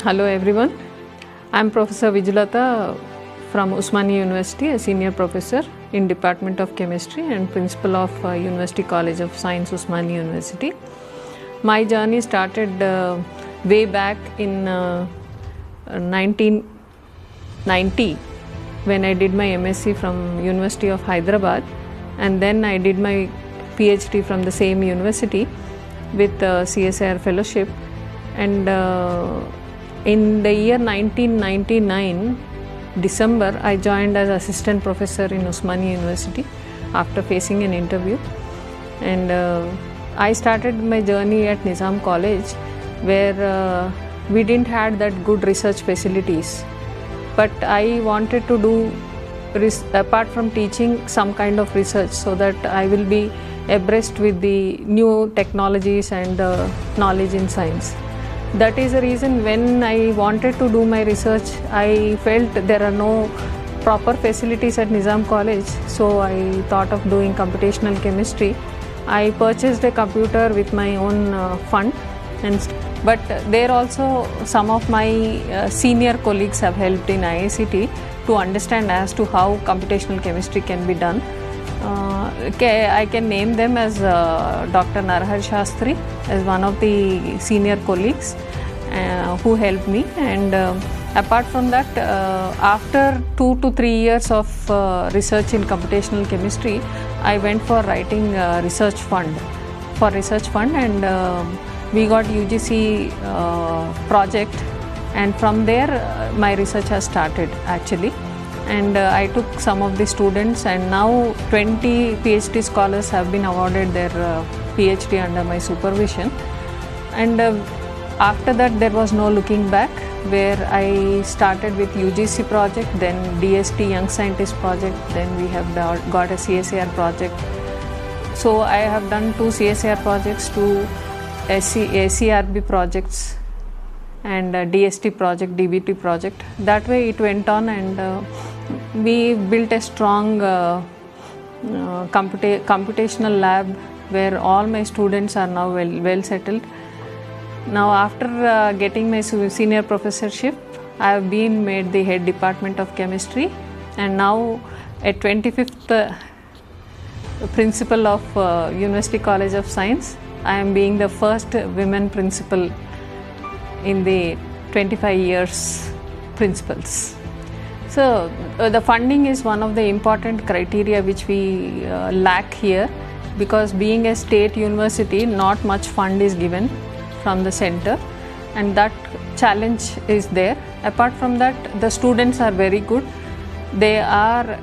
Hello everyone. I am Professor Vijjulatha from Osmania University, a senior professor in Department of Chemistry and principal of University College of Science, Osmania University. My journey started way back in 1990 when I did my MSc from University of Hyderabad, and then I did my PhD from the same university with CSIR fellowship. And in the year 1999 December, I joined as assistant professor in Osmania University after facing an interview. And I started my journey at Nizam College, where we didn't have that good research facilities, but I wanted to do apart from teaching some kind of research, so that I will be abreast with the new technologies and knowledge in science. That is the reason when I wanted to do my research, I felt there are no proper facilities at Nizam College, so I thought of doing computational chemistry. I purchased a computer with my own fund, but there also some of my senior colleagues have helped in IICT to understand as to how computational chemistry can be done. I can name them as Dr. Narahari Shastri as one of the senior colleagues who helped me, and apart from that, after 2 to 3 years of research in computational chemistry, I went for writing research fund, and we got UGC project, and from there my research has started actually. And I took some of the students, and now 20 PhD scholars have been awarded their PhD under my supervision. And after that there was no looking back, where I started with UGC project, then DST Young Scientist project, then we have got a CSIR project. So I have done 2 CSIR projects, 2 ACRB projects, and DST project, DBT project. That way it went on, and we built a strong computational lab where all my students are now well settled. Now after getting my senior professorship, I have been made the head department of chemistry, and now at 25th principal of University College of Science, I am being the first women principal in the 25 years principals. So the funding is one of the important criteria which we lack here, because being a state university, not much fund is given from the center, and that challenge is there. Apart from that, the students are very good. They are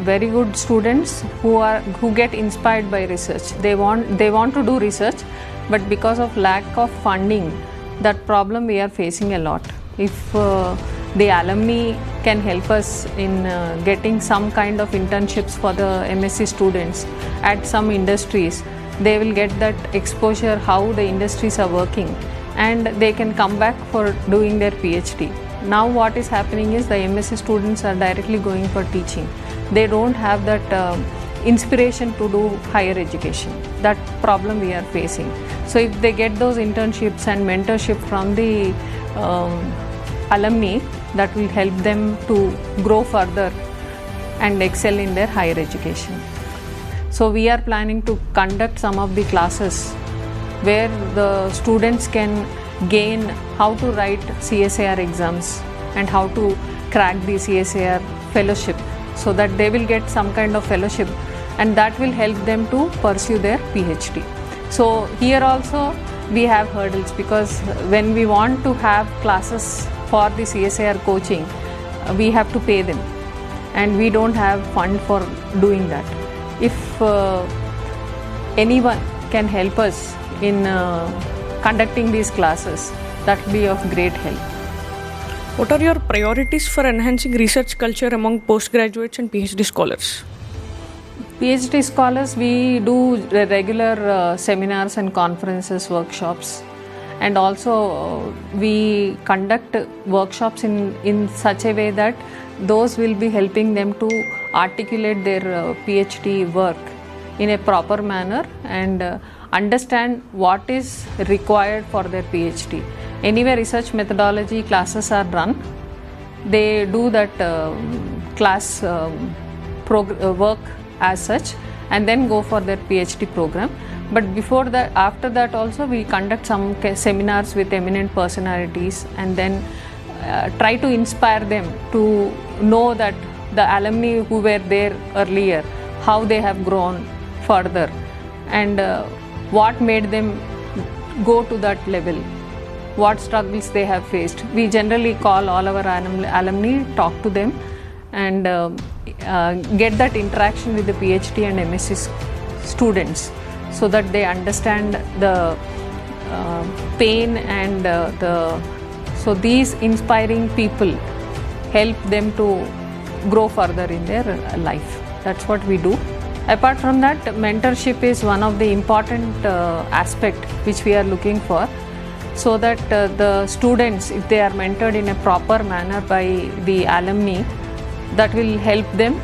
very good students who get inspired by research. They want to do research, but because of lack of funding, that problem we are facing a lot. If the alumni can help us in getting some kind of internships for the MSc students at some industries, they will get that exposure how the industries are working, and they can come back for doing their PhD. Now what is happening is the MSc students are directly going for teaching. They don't have that inspiration to do higher education. That problem we are facing. So if they get those internships and mentorship from the alumni, that will help them to grow further and excel in their higher education. So we are planning to conduct some of the classes where the students can gain how to write CSIR exams and how to crack the CSIR fellowship, so that they will get some kind of fellowship, and that will help them to pursue their PhD. So here also we have hurdles, because when we want to have classes for the CSIR coaching, we have to pay them, and we don't have fund for doing that. If anyone can help us in conducting these classes, that will be of great help. What are your priorities for enhancing research culture among postgraduates and PhD scholars? PhD scholars, we do regular seminars and conferences, workshops, and also we conduct workshops in such a way that those will be helping them to articulate their PhD work in a proper manner, and understand what is required for their PhD. Anyway, research methodology classes are run. They do that class work as such and then go for their PhD program. But before that, after that also, we conduct some seminars with eminent personalities and then try to inspire them to know that the alumni who were there earlier, how they have grown further and what made them go to that level, what struggles they have faced. We generally call all our alumni, talk to them and get that interaction with the PhD and MSc students so that they understand the pain and so these inspiring people help them to grow further in their life. That's what we do. Apart from that, mentorship is one of the important aspect which we are looking for, so that the students, if they are mentored in a proper manner by the alumni, that will help them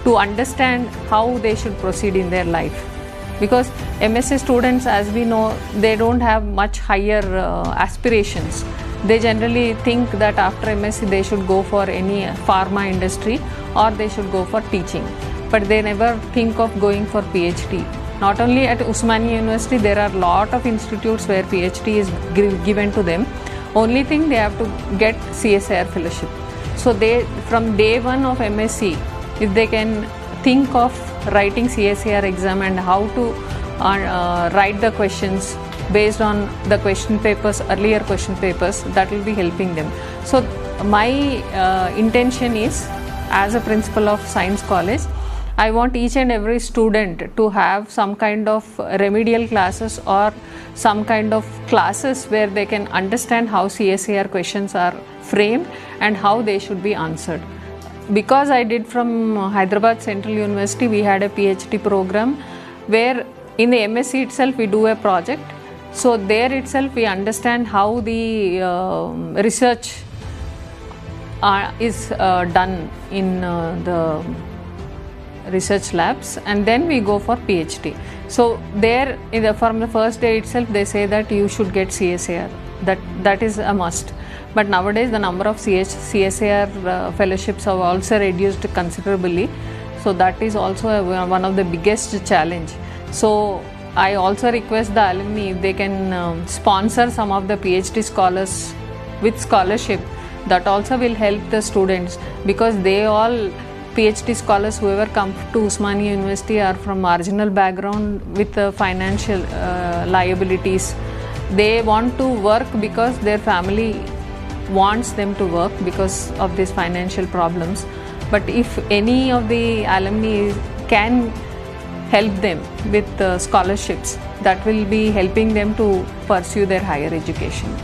to understand how they should proceed in their life. Because MSc students, as we know, they don't have much higher aspirations. They generally think that after MSc they should go for any pharma industry or they should go for teaching. But they never think of going for PhD. Not only at Osmania University, there are a lot of institutes where PhD is given to them. Only thing, they have to get CSIR fellowship. So they, from day one of MSc, if they can think of writing CSIR exam and how to write the questions based on the question papers, earlier question papers, that will be helping them. So my intention is, as a principal of science college, I want each and every student to have some kind of remedial classes or some kind of classes where they can understand how CSIR questions are framed and how they should be answered. Because I did from Hyderabad Central University, we had a PhD program where in the MSc itself we do a project. So there itself we understand how the research is done in the research labs, and then we go for PhD. So there, from the first day itself, they say that you should get CSIR. That is a must. But nowadays the number of CSIR fellowships have also reduced considerably. So that is also one of the biggest challenge. So I also request the alumni, if they can sponsor some of the PhD scholars with scholarship, that also will help the students, because they all PhD scholars, whoever come to Osmania University, are from marginal background with financial liabilities. They want to work because their family wants them to work because of these financial problems. But if any of the alumni can help them with scholarships, that will be helping them to pursue their higher education.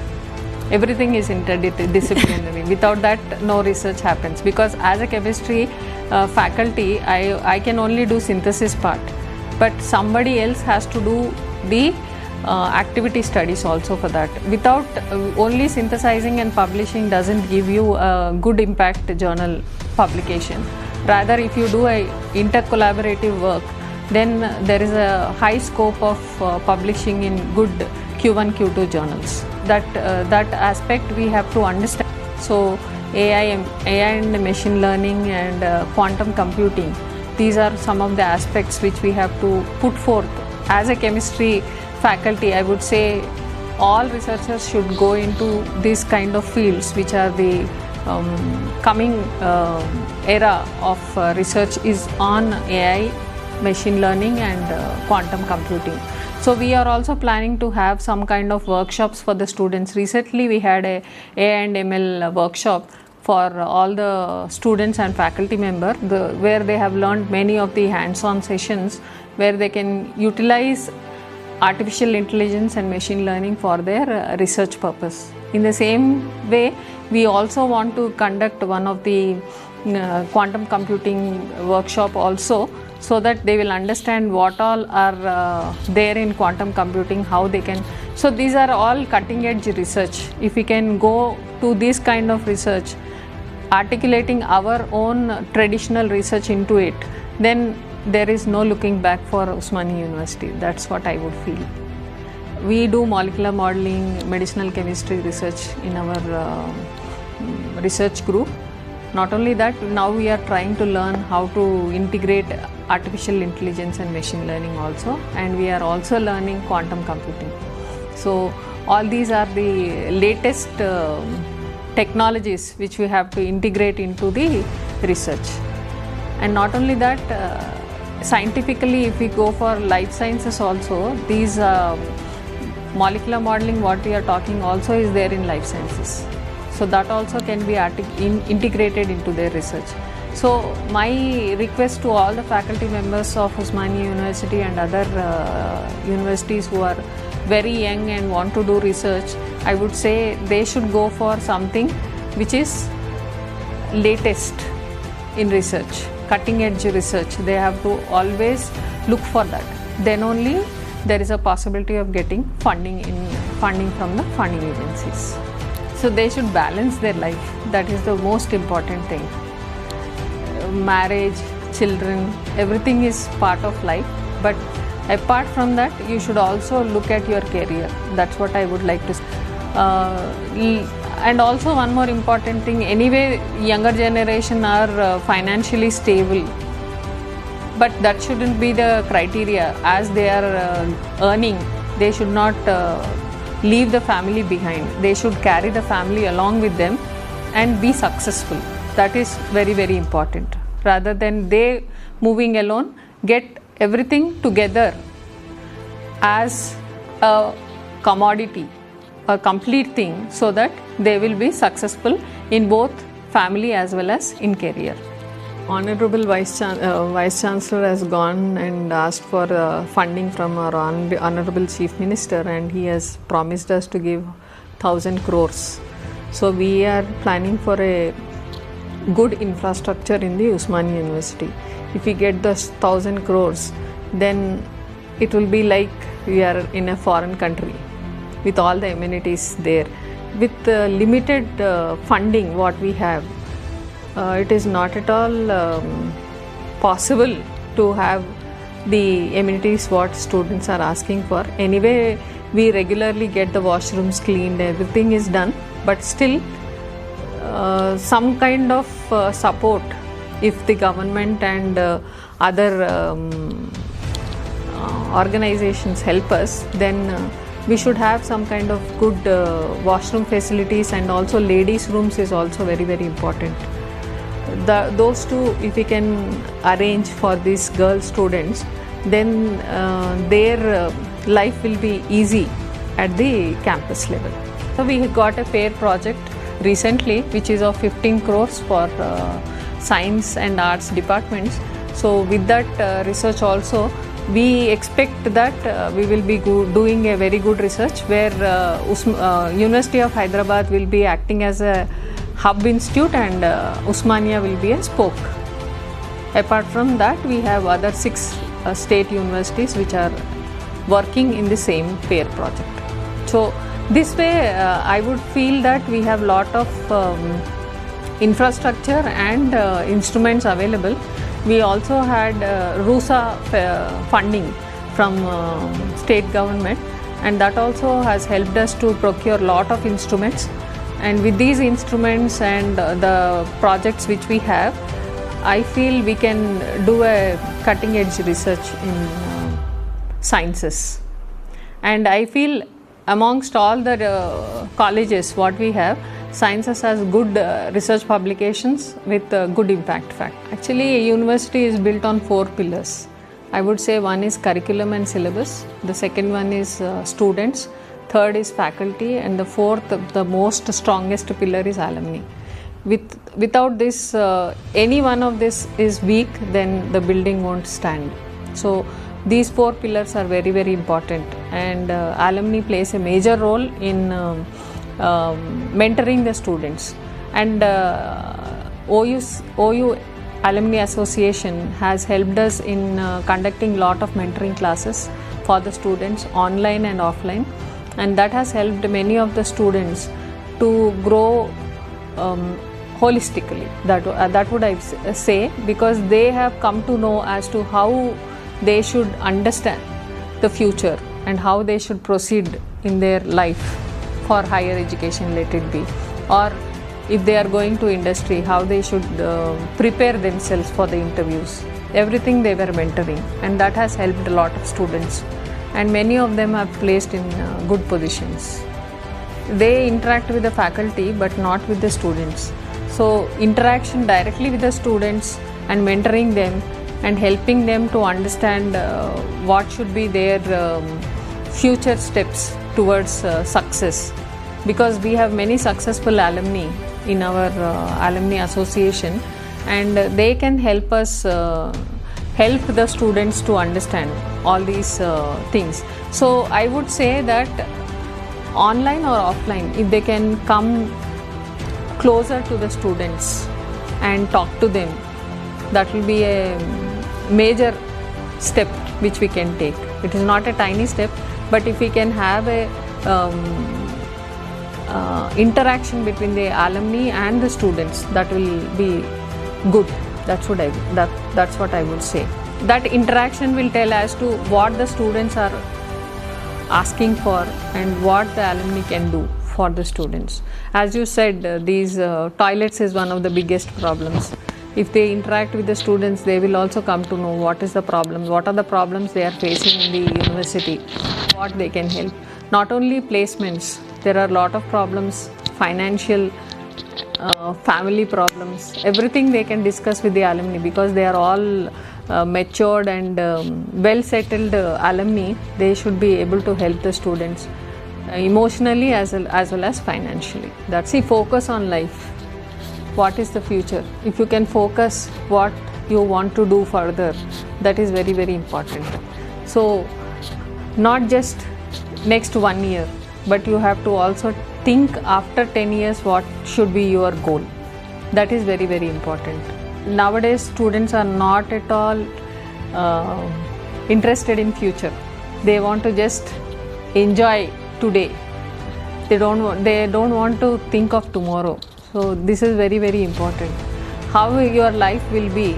Everything is interdisciplinary. Without that, no research happens. Because as a chemistry faculty, I can only do synthesis part, but somebody else has to do the activity studies also for that. Without only synthesizing and publishing doesn't give you a good impact journal publication. Rather, if you do a intercollaborative work, then there is a high scope of publishing in good Q1, Q2 journals. That aspect we have to understand. So AI and machine learning and quantum computing, these are some of the aspects which we have to put forth. As a chemistry faculty, I would say all researchers should go into these kind of fields, which are the coming era of research is on AI, machine learning and quantum computing. So we are also planning to have some kind of workshops for the students. Recently we had a AI and ML workshop for all the students and faculty members, where they have learned many of the hands-on sessions where they can utilize artificial intelligence and machine learning for their research purpose. In the same way, we also want to conduct one of the quantum computing workshop also, so that they will understand what all are there in quantum computing, how they can. So these are all cutting edge research. If we can go to this kind of research, articulating our own traditional research into it, then there is no looking back for Osmania University. That's what I would feel. We do molecular modeling, medicinal chemistry research in our research group. Not only that, now we are trying to learn how to integrate artificial intelligence and machine learning also, and we are also learning quantum computing. So all these are the latest technologies which we have to integrate into the research. And not only that, scientifically, if we go for life sciences also, these molecular modeling what we are talking also is there in life sciences. So that also can be integrated into their research. So my request to all the faculty members of Osmania University and other universities who are very young and want to do research, I would say they should go for something which is latest in research, cutting edge research. They have to always look for that. Then only there is a possibility of getting funding from the funding agencies. So they should balance their life. That is the most important thing. Marriage, children, everything is part of life. But apart from that, you should also look at your career. That's what I would like to say. And also one more important thing, anyway, younger generation are financially stable. But that shouldn't be the criteria. As they are earning, they should not leave the family behind. They should carry the family along with them and be successful. That is very, very important. Rather than they moving alone, get everything together as a commodity, a complete thing, so that they will be successful in both family as well as in career. Honorable Vice Chancellor has gone and asked for funding from our Honorable Chief Minister, and he has promised us to give 1,000 crores. So we are planning for a good infrastructure in the Osmania University. If we get those 1,000 crores, then it will be like we are in a foreign country with all the amenities there. With limited funding what we have, it is not at all possible to have the amenities what students are asking for. Anyway, we regularly get the washrooms cleaned, everything is done, but still some kind of support, if the government and other organizations help us, then we should have some kind of good washroom facilities, and also ladies' rooms is also very, very important. Those two, if we can arrange for these girl students, then their life will be easy at the campus level. So we got a fair project recently which is of 15 crores for science and arts departments. So with that research also, we expect that we will be doing a very good research where University of Hyderabad will be acting as a hub institute and Osmania will be a spoke. Apart from that, we have other 6 state universities which are working in the same pair project. So this way I would feel that we have lot of infrastructure and instruments available. We also had RUSA funding from state government, and that also has helped us to procure lot of instruments. And with these instruments and the projects which we have, I feel we can do a cutting edge research in sciences. And I feel amongst all the colleges what we have, sciences has good research publications with good impact fact. Actually, a university is built on 4 pillars. I would say one is curriculum and syllabus, the second one is students, third is faculty, and the fourth, the most strongest pillar is alumni. Without this, any one of this is weak, then the building won't stand. So these 4 pillars are very, very important, and alumni plays a major role in mentoring the students. And OU Alumni Association has helped us in conducting lot of mentoring classes for the students online and offline, and that has helped many of the students to grow holistically. That would I say, because they have come to know as to how they should understand the future and how they should proceed in their life for higher education, let it be, or if they are going to industry, how they should prepare themselves for the interviews. Everything they were mentoring, and that has helped a lot of students, and many of them are placed in good positions. They interact with the faculty but not with the students. So interaction directly with the students and mentoring them and helping them to understand what should be their future steps towards success, because we have many successful alumni in our alumni association, and they can help us help the students to understand all these things. So I would say that online or offline, if they can come closer to the students and talk to them, that will be a major step which we can take. It is not a tiny step, but if we can have a interaction between the alumni and the students, that will be good. That's what I would say. That interaction will tell as to what the students are asking for and what the alumni can do for the students. As you said, these toilets is one of the biggest problems. If they interact with the students, they will also come to know what is the problem, what are the problems they are facing in the university, what they can help. Not only placements, there are a lot of problems, financial, family problems, everything they can discuss with the alumni, because they are all matured and well settled alumni. They should be able to help the students emotionally as well as financially. That's the focus on life. What is the future? If you can focus what you want to do further, that is very, very important. So not just next 1 year, but you have to also think after 10 years what should be your goal. That is very, very important. Nowadays students are not at all interested in future. They want to just enjoy today. They don't want to think of tomorrow. So this is very, very important. How your life will be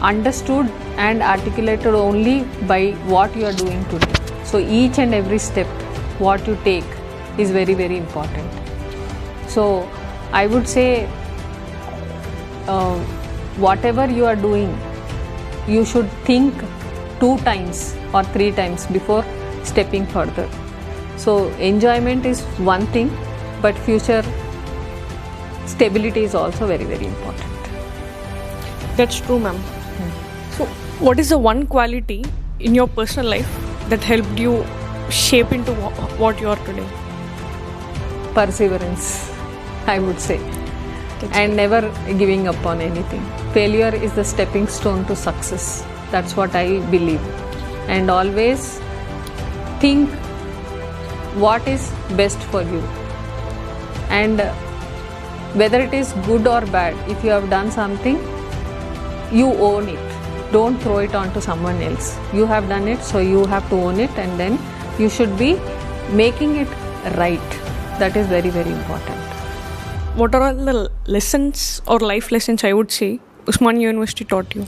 understood and articulated only by what you are doing today. So each and every step what you take is very, very important. So I would say whatever you are doing, you should think 2 times or 3 times before stepping further. So enjoyment is one thing, but future stability is also very, very important. That's true, ma'am. So what is the one quality in your personal life that helped you shape into what you are today? Perseverance, I would say. And never giving up on anything. Failure is the stepping stone to success. That's what I believe. And always think what is best for you. And whether it is good or bad, if you have done something, you own it. Don't throw it on to someone else. You have done it, so you have to own it, and then you should be making it right. That is very, very important. What are all the lessons or life lessons, I would say, Osmania University taught you?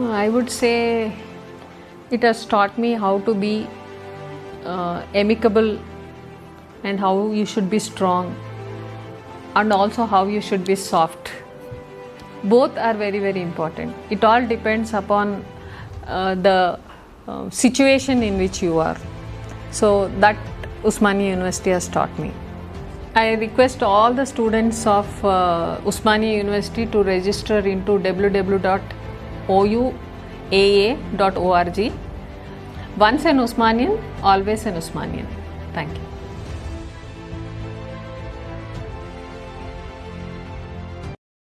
I would say it has taught me how to be amicable, and how you should be strong, and also how you should be soft. Both are very, very important. It all depends upon the situation in which you are. So that Osmania University has taught me. I request all the students of Osmania University to register into www.ouaa.org. Once an Osmanian, always an Osmanian. Thank you.